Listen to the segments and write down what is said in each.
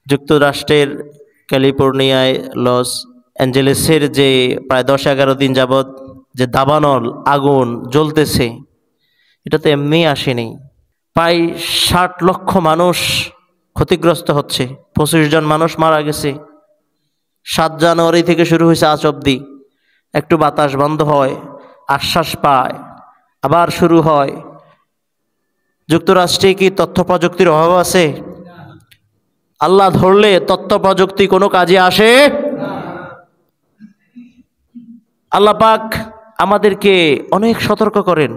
যুক্তরাষ্ট্রের ক্যালিফোর্নিয়ায় লস অ্যাঞ্জেলেসের যে প্রায় 10-11 দিন যাবৎ যে দাবানল আগুন জ্বলতেছে, এটা তো এমনি আসেনি। প্রায় 60 লক্ষ মানুষ ক্ষতিগ্রস্ত হচ্ছে, 25 জন মানুষ মারা গেছে। 7 জানুয়ারি থেকে শুরু হয়েছে আজ অবধি। একটু বাতাস বন্ধ হয়, আশ্বাস পায়, আবার শুরু হয়। যুক্তরাষ্ট্রে কি তথ্য প্রযুক্তির অভাব আছে? আল্লাহ ধরলে তথ্য প্রযুক্তি কোনো কাজে আসে? আল্লাহ পাক আমাদেরকে অনেক সতর্ক করেন।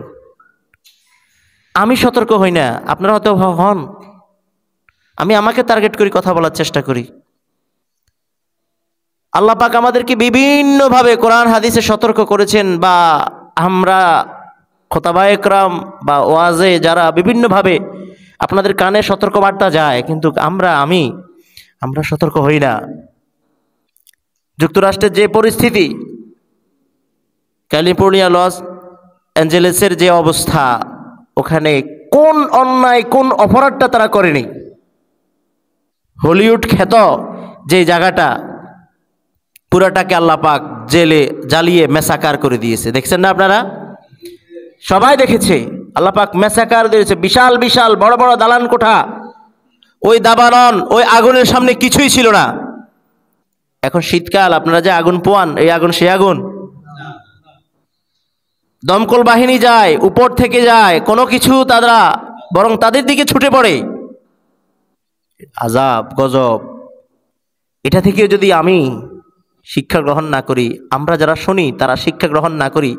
আমি সতর্ক হই না, আপনারা হয়তো হন। আমি আমাকে টার্গেট করি কথা বলার চেষ্টা করি। আল্লাহ পাক আমাদেরকে বিভিন্নভাবে কোরআন হাদিসে সতর্ক করেছেন, বা আমরা খোতাবায়ে একরাম বা ওয়াজে যারা বিভিন্নভাবে আপনাদের কানে সতর্ক বার্তা যায়, কিন্তু আমরা সতর্ক হই না। যুক্তরাষ্ট্রের যে পরিস্থিতি, ক্যালিফোর্নিয়া লস অ্যাঞ্জেলেসের যে অবস্থা, ওখানে কোন অন্যায় কোন অপরাধটা তারা করেনি। হলিউড খ্যাত যে জায়গাটা, পুরাটাকে আল্লাহ পাক জেলে জ্বালিয়ে মেসাকার করে দিয়েছে। দেখছেন না আপনারা? সবাই দেখেছে। আল্লাহ পাক মেসাকার দিয়েছে, বিশাল বিশাল বড় বড় দালান কোঠা, ওই দাবানল ওই আগুনের সামনে কিছুই ছিল না। এখন শীতকাল, আপনারা যে আগুন পোয়ান, এই আগুন সে আগুন? দমকল বাহিনী যায়, উপর থেকে যায়, কোনো কিছু তারা বরং তাদের দিকে ছুটে পড়ে। আযাব গজব। এটা থেকে যদি আমি শিক্ষা গ্রহণ না করি, আমরা যারা শুনি তারা শিক্ষা গ্রহণ না করি,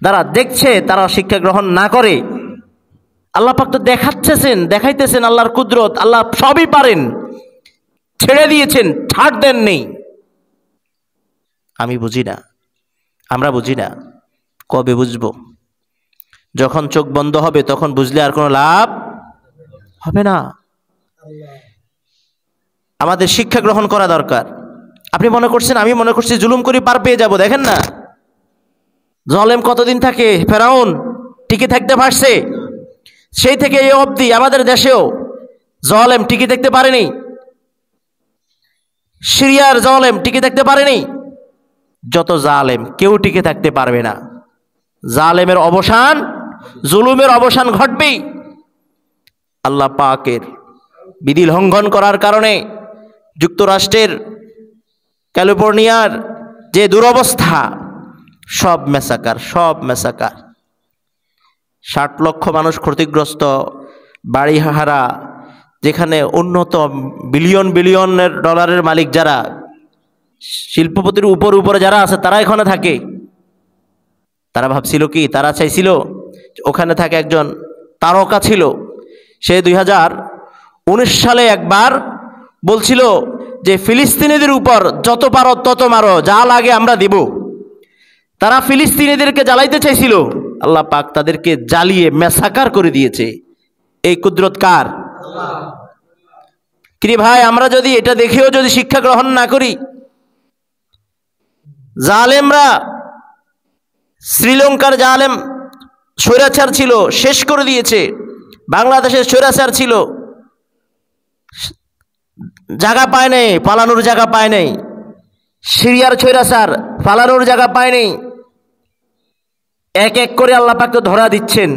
যারা দেখছে তারা শিক্ষা গ্রহণ না করে, আল্লাহ পাক তো দেখাইতেছেন আল্লাহর কুদরত। আল্লাহ সবই পারেন, ছেড়ে দিয়েছেন, ছাড় দেন নেই। আমি বুঝি না, আমরা বুঝি না। কবে বুঝবো? যখন চোখ বন্ধ হবে তখন বুঝলে আর কোনো লাভ হবে না। আমাদের শিক্ষা গ্রহণ করা দরকার। আপনি মনে করছেন আমি মনে করছি জুলুম করে পার পেয়ে যাব? দেখেন না, জালেম কতদিন থাকে? ফেরাউন টিকে থাকতে পারছে? সেই থেকে এই অবধি আমাদের দেশেও জালেম টিকে থাকতে পারেনি। সিরিয়ার জালেম টিকে থাকতে পারেনি। যত জালেম, কেউ টিকে থাকতে পারবে না। জালেমের অবসান, জুলুমের অবসান ঘটবেই। আল্লাহ পাকের বিধি লঙ্ঘন করার কারণে যুক্তরাষ্ট্রের ক্যালিফোর্নিয়ার যে দুরবস্থা, সব মেসাকার। 60 লক্ষ মানুষ ক্ষতিগ্রস্ত, বাড়িহারা, যেখানে উন্নত বিলিয়ন বিলিয়নের ডলারের মালিক যারা, শিল্পপতির উপরে যারা আছে, তারা এখানে থাকে। তারা ভাবছিল কি, তারা চাইছিল ওখানে থাকে একজন তারকা ছিল। সে 2019 সালে একবার বলছিল যে ফিলিস্তিনিদের উপর যত পারো তত মারো, যা লাগে আমরা দিব। তারা ফিলিস্তিনিদেরকে জ্বালাইতে চাইছিল, আল্লাহ পাক তাদেরকে জ্বালিয়ে মেসাকার করে দিয়েছে। এই কুদরত কার? কি ভাই, আমরা যদি এটা দেখেও যদি শিক্ষা গ্রহণ না করি, জালেমরা, শ্রীলঙ্কার জালেম স্বৈরাচার ছিল, শেষ করে দিয়েছে। বাংলাদেশের স্বৈরাচার ছিল, জায়গা পায় নাই, পালানোর জায়গা পায় নাই। সিরিয়ার স্বৈরাচার পালানোর জায়গা পায় নাই। এক এক করে আল্লাহ পাক তো ধরা দিচ্ছেন।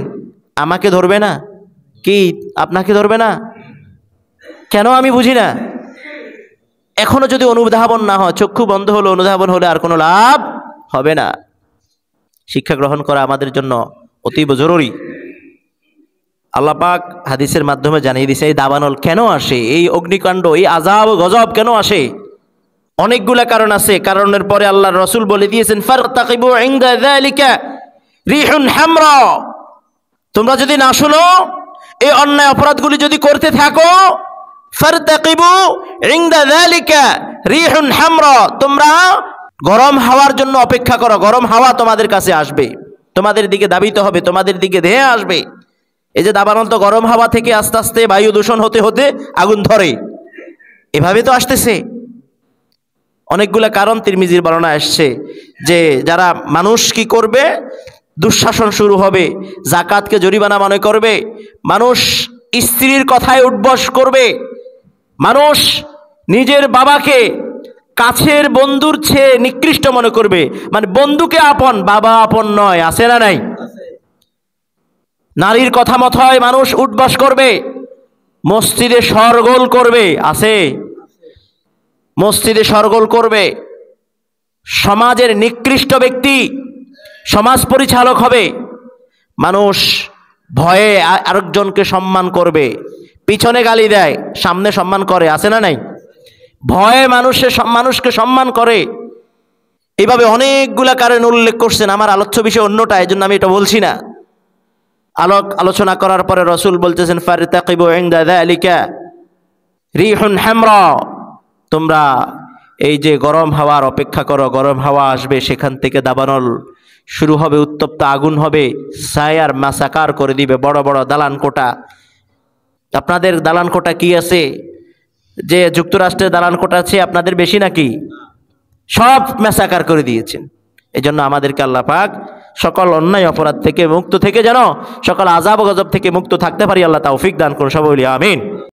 আমাকে ধরবে না কি? আপনাকে ধরবে না কেন? আমি বুঝি না। এখনো যদি অনুধাবন না হয়, চক্ষু বন্ধ হলো, অনুধাবন হলে আর কোনো লাভ হবে না। শিক্ষা গ্রহণ করা আমাদের জন্য অতীব জরুরি। আল্লাহ পাক হাদিসের মাধ্যমে জানিয়ে দিয়েছে এই দাবানল কেন আসে, এই অগ্নিকাণ্ড, এই আযাব গজব কেন আসে। অনেকগুলা কারণ আছে। কারণের পরে আল্লাহর রাসূল বলে দিয়েছেন, ফারতাকিবু ইনদা যালিকা রিহুন হামরা। তোমরা যদি না শোনো, এই অন্যায় অপরাধগুলি যদি করতে থাকো, ফারতাকিবু ইনদা যালিকা রিহুন হামরা, তোমরা গরম হাওয়ার জন্য অপেক্ষা করো। গরম হাওয়া তোমাদের কাছে আসবে, তোমাদের দিকে ধাবিত হবে, তোমাদের দিকে ধেয়ে আসবে। এই যে দাবানল তো গরম হাওয়া থেকে আস্তে আস্তে বায়ু দূষণ হতে হতে আগুন ধরে, এভাবে তো আসতেছে। অনেকগুলা কারণ তিরমিজির বর্ণনা আসছে যে যারা মানুষ কি করবে, দুঃশাসন শুরু হবে, যাকাতকে জরিমানা মনে করবে, মানুষ স্ত্রীর কথায় উঠবস করবে, মানুষ নিজের বাবাকে কাছের বন্ধুর চেয়ে নিকৃষ্ট মনে করবে, মানে বন্ধুকে আপন, বাবা আপন নয়। আছে না নাই? নারীর কথা মতোই মানুষ উঠবাস করবে, মসজিদে শরগোল করবে। আছে? মসজিদে শরগোল করবে। সমাজের নিকৃষ্ট ব্যক্তি সমাজ পরিচালক হবে। মানুষ ভয়ে আরেকজনকে সম্মান করবে, পিছনে গালি দেয়, সামনে সম্মান করে। আছে না নাই? ভয়ে মানুষকে সম্মান করে। এইভাবে অনেকগুলা কারণ উল্লেখ করছেন। আমার আলোচ্য বিষয় অন্যটা, এই জন্য আমি এটা বলছি না। আলোচনা করার পরে রসুল বলতেছেন, ফারতাকিবু ইনদা যালিকা রিহুন হামরা, তোমরা এই যে গরম হাওয়ার অপেক্ষা করো, গরম হাওয়া আসবে, সেখান থেকে দাবানল শুরু হবে, উত্তপ্ত আগুন হবে, সায়ার মাসাকার করে দিবে। বড় বড় দালান কোটা, আপনাদের দালান কোটা কি আছে? যে যুক্তরাষ্ট্রের দালান কোটা আছে আপনাদের বেশি নাকি? সব ম্যাসাকার করে দিয়েছেন। এই জন্য আমাদেরকে আল্লাহ পাক সকল অন্যায় অপরাধ থেকে মুক্ত থেকে, যেন সকল আযাব ও গজব থেকে মুক্ত থাকতে পারি, আল্লাহ তৌফিক দান করুন। সবাই বলি আমিন।